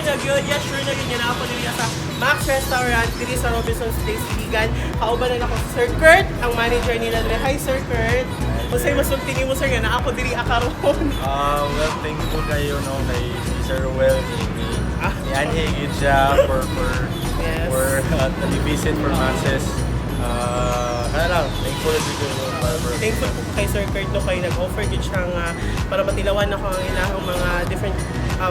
na yun. Yes, sure na yun. Yan ako nila sa Max Restaurant, dito sa Robinson's Place, Iligan. Kauban na ako si Sir Kurt, ang manager nila. Hi, Sir Kurt. Kung sa'yo masulti mo, Sir, nga na ako diri akaroon. Well, thankful kayo, no, kay Sir Rowell, i-anhigit siya for visit for masses. Kaya lang, thankful na dito. Thankful po kay Sir Kurt no, kayo nag-offer din siyang para matilawan ako ang ilang mga different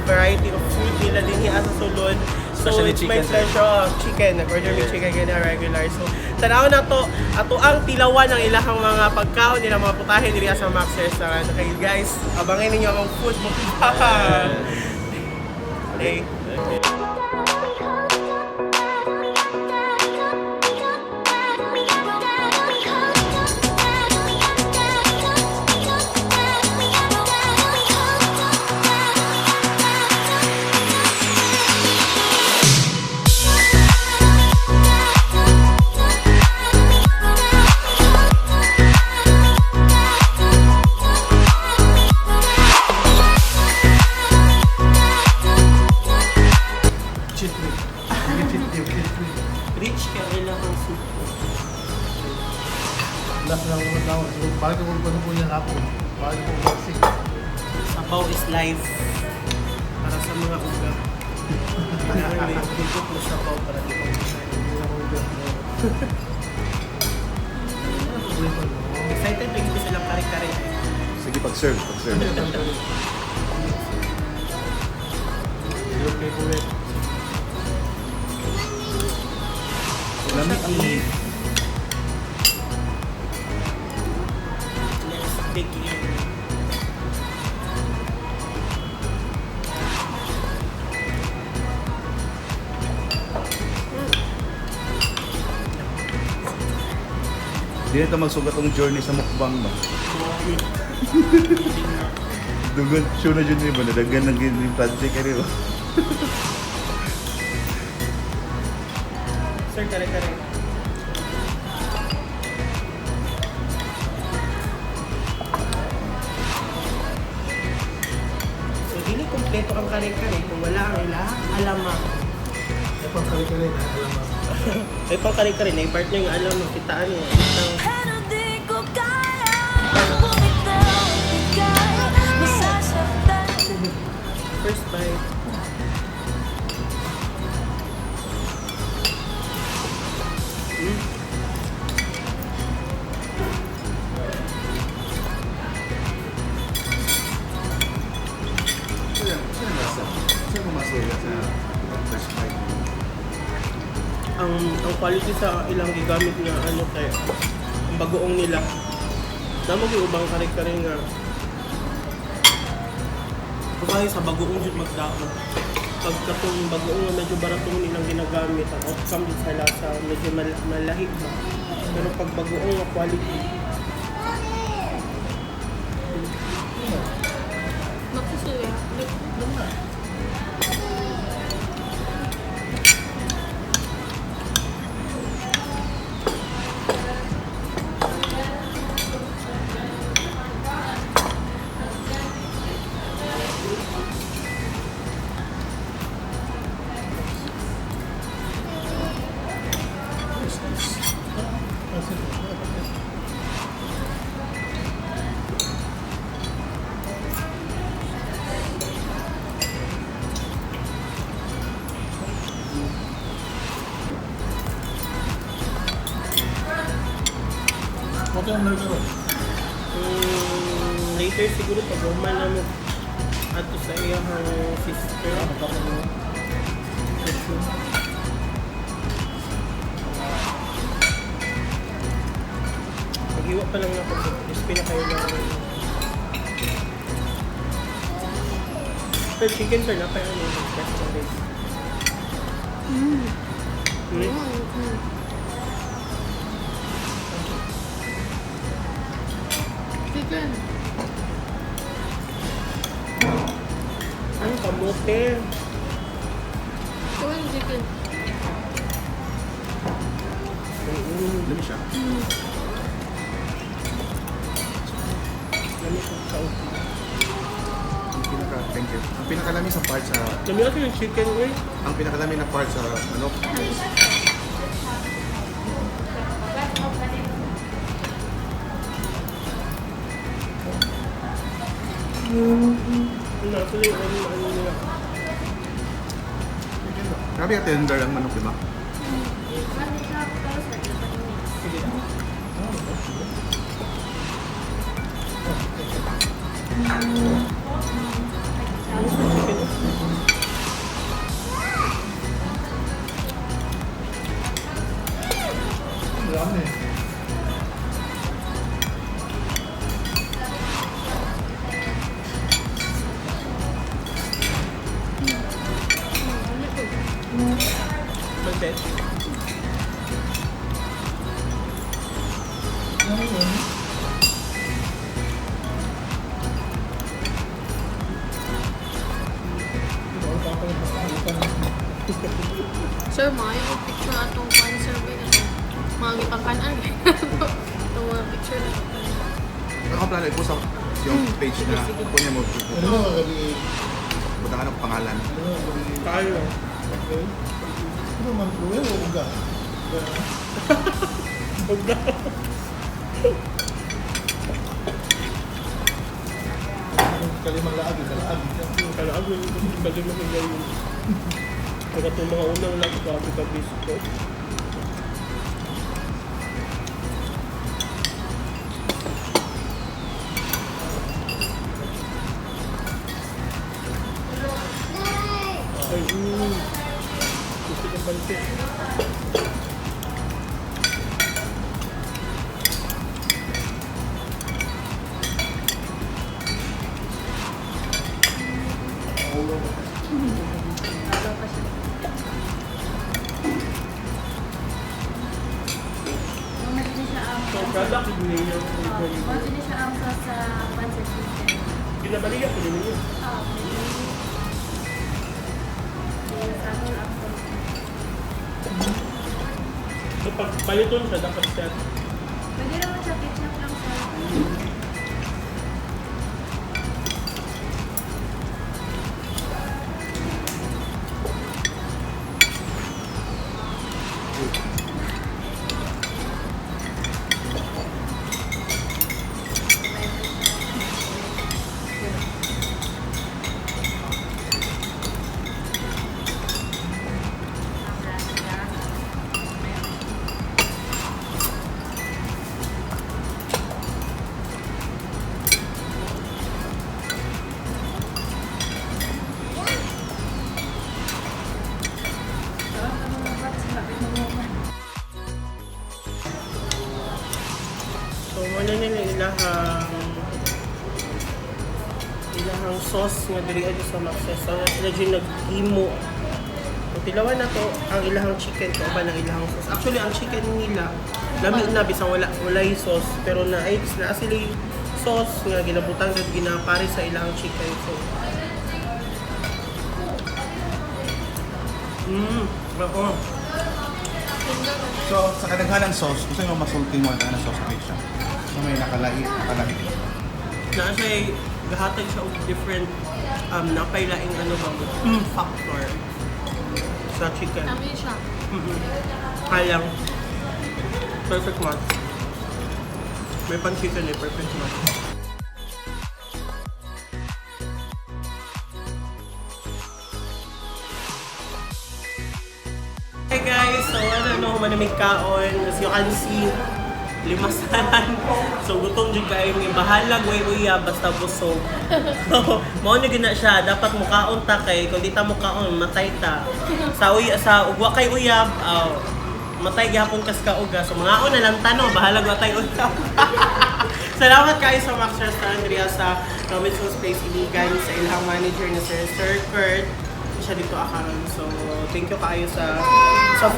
variety of food nila din hiya sa sulod. So Especially it's chicken, my pleasure. Chicken, nag-order may chicken ganyan regular. So tanaw na to, ato ang tilawan ng ilahang mga pagkaon nila mga putahe diri sa Max Restaurant. Okay guys, abangan ninyo ang food mo. Okay. Rich ka ilang soup. Last na ako tawag. So, bakit ako po niya ako? Bakit ako boxing? Sabaw is life. Para sa mga ugat. Kailangan may bigok na sabaw para di ko excited na gusto silang kare-kare. Sige, pag-serve. Okay po eh. Lamig Let's dig in. Hindi na ito magsugat ang journey sa mukbang ba? Dugon, sure na dyan ba? Nadagan ng ganyan project ka rin ba? Sir, kare-kare. So, dili kompleto ang kare-kare kung wala ang ilang alamang. May pang kare-kare na alam mo. May pang kare-kare na i-part niya yung alam mo, kitaan niya. Pero di ko kaya bumitaw, bigay, masasaktan. First bite. Saan mo masugat sa first bite? Ang quality sa ilang gigamit nga ano kay ang bagoong nila. Namo gyud ubang kare-kare nga. Kaya sa bagoong jud magdako. Pag katong bagoong nga medyo baratong nilang ginagamit, ang outcome din sa lasa medyo malahi ba. Pero pag bagoong nga quality, Magsusuya. Okay ang burger. later siguro pag human na mo ato sa iyang sister. Pag-iwa pa lang ako, crispy na kayo lang. Pero chicken sir, napay ano yung best ng base. Chicken. Ang kamote. Ito yung chicken. Dami siya. Lamig ang kauti. Thank you. Ang pinakalami sa part sa Dami kasi yung chicken, uy. ang pinakalami na part sa manok. Ano, actually, ano nila. Grabe ka tender ang manok, di ba? Marami. Content. Sir, mga yung picture atong fan survey na to. Mga gipangkanan. Itong mga picture na to. Ako plano i-post ako yung page na kunya mo. Ano ba kagabi? Buta ka ng pangalan. Ano ba kagabi? Tayo. Okay. Ano man cruel o uga? Huwag na. Kalimang laag, kalaag. Kalaag yun. Bali mo hanggang yun. Pagka itong mga unang lang ito, ako ka-visit ko. Ay, gusto kong pansit. So, product din niyo. Pinabalikan ko din niyo. So, pag paliton siya, dapat set. Pwede naman siya ketchup lang sa So, muna nila ilahang sauce nga diri adto sa Maxes. So, sila dyan nag-imo. So, tilawan na to ang ilahang chicken ko ba ng ilahang sauce. Actually, ang chicken nila, lami na bisang wala yung sauce. Pero na sila yung sauce nga ginabutan sa ginapare sa ilahang chicken. So, ako. So, sa kadaghanang sauce, gusto nyo masulti mo ang sauce na siya. So, may nakalahi. Na siya gahatag siya og different napailaing ano ba factor sa chicken. Tama siya. Kayang perfect match. May pan-chicken eh, perfect match. Hey guys, so ano manamig kaon, as you can see, limasan. So gutom jud kayo ni bahalag way uya basta busog. So mao ni gina siya, dapat mukaon ta kay kung di ta mukaon matay ta. Sa ugwa kay uyab, matay gyapon kas ka uga. So mga na lang tano, bahalag wa tay uyab. Salamat kayo sa Max Restaurant Andrea sa Robinson's Place Iligan sa ilang manager na Sir Kurt. Siya dito akaron. So thank you kayo sa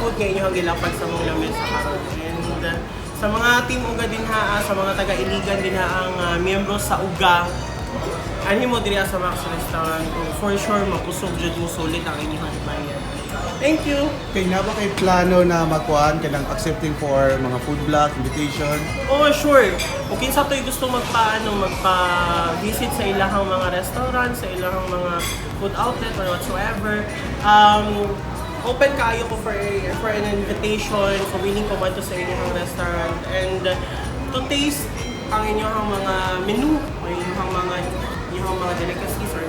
food nga inyo gilapad sa mga lamin sa karon. And sa mga team Uga din ha, sa mga taga Iligan din ha ang miyembro sa Uga. Anhin mo diri sa Max Restaurant. For sure mapusog jud mo sulit ang inyong bayad. Thank you! Kay na ba kay plano na magkuhan kanang accepting for mga food vlog, invitation? Oh, sure. Kung kinsa to'y gusto magpa-visit sa ilahang mga restaurant, sa ilahang mga food outlet or whatsoever, open kaayo ko for an invitation. So, willing ko man to sa inyong restaurant and to taste ang inyong mga menu, o inyong mga delicacies or